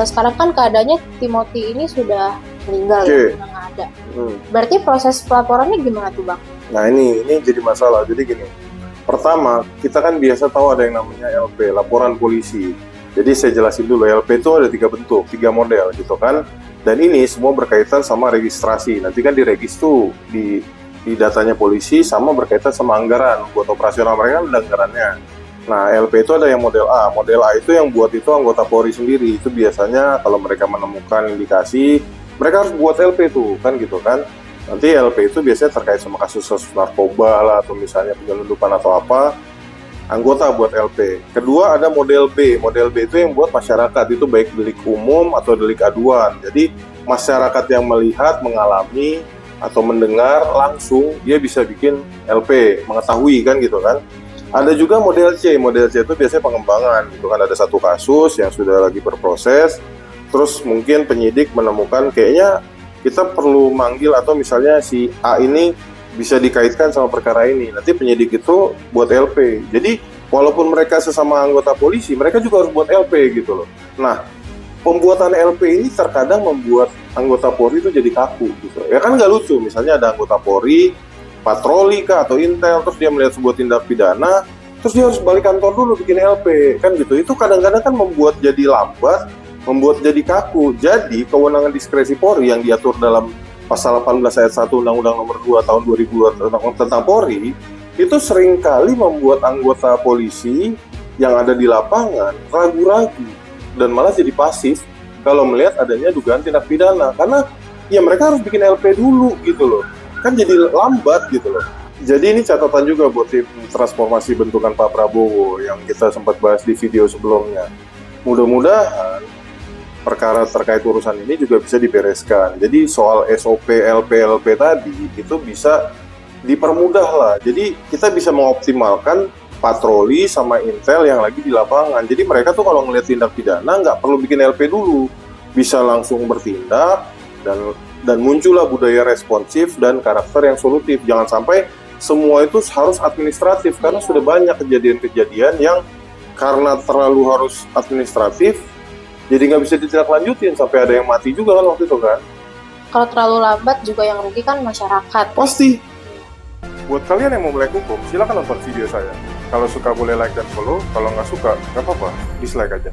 sekarang kan keadaannya Timothy ini sudah meninggal ya, sudah nggak ada. Berarti proses pelaporannya gimana tuh Bang? Nah ini jadi masalah. Jadi gini, pertama kita kan biasa tahu ada yang namanya LP, laporan polisi. Jadi saya jelasin dulu, LP itu ada 3 bentuk, 3 model gitu kan. Dan ini semua berkaitan sama registrasi. Nanti kan diregis tuh di datanya polisi, sama berkaitan sama anggaran. Buat operasional mereka ada anggarannya. Nah, LP itu ada yang model A. Model A itu yang buat itu anggota Polri sendiri. Itu biasanya kalau mereka menemukan indikasi, mereka harus buat LP tuh, kan gitu kan. Nanti LP itu biasanya terkait sama kasus-kasus narkoba lah, atau misalnya penyelundupan atau apa, anggota buat LP. Kedua ada model B. Model B itu yang buat masyarakat, itu baik delik umum atau delik aduan. Jadi masyarakat yang melihat, mengalami, atau mendengar langsung, dia bisa bikin LP, mengetahui kan gitu kan. Ada juga model C. Model C itu biasanya pengembangan gitu kan, ada satu kasus yang sudah lagi berproses, terus mungkin penyidik menemukan kayaknya kita perlu manggil, atau misalnya si A ini bisa dikaitkan sama perkara ini. Nanti penyidik itu buat LP. Jadi walaupun mereka sesama anggota polisi, mereka juga harus buat LP gitu loh. Nah, pembuatan LP ini terkadang membuat anggota Polri itu jadi kaku gitu. Ya kan nggak lucu, misalnya ada anggota Polri patroli kah atau intel, terus dia melihat sebuah tindak pidana, terus dia harus balik kantor dulu bikin LP kan gitu. Itu kadang-kadang kan membuat jadi lambat, membuat jadi kaku. Jadi kewenangan diskresi Polri yang diatur dalam pasal 18 ayat 1 Undang-Undang Nomor 2 Tahun 2002 tentang Polri itu seringkali membuat anggota polisi yang ada di lapangan ragu-ragu dan malah jadi pasif kalau melihat adanya dugaan tindak pidana, karena ya mereka harus bikin LP dulu gitu loh, kan jadi lambat gitu loh. Jadi ini catatan juga buat tim transformasi bentukan Pak Prabowo yang kita sempat bahas di video sebelumnya. Mudah-mudahan perkara terkait urusan ini juga bisa dibereskan. Jadi soal SOP LP tadi itu bisa dipermudah lah. Jadi kita bisa mengoptimalkan patroli sama intel yang lagi di lapangan. Jadi mereka tuh kalau ngelihat tindak pidana nggak perlu bikin LP dulu, bisa langsung bertindak dan muncullah budaya responsif dan karakter yang solutif. Jangan sampai semua itu harus administratif, karena sudah banyak kejadian-kejadian yang karena terlalu harus administratif jadi nggak bisa ditindaklanjutin, sampai ada yang mati juga kan waktu itu kan. Kalau terlalu lambat juga yang rugi kan masyarakat. Pasti. Buat kalian yang mau melek hukum, silakan nonton video saya. Kalau suka boleh like dan follow, kalau nggak suka nggak apa-apa, dislike aja.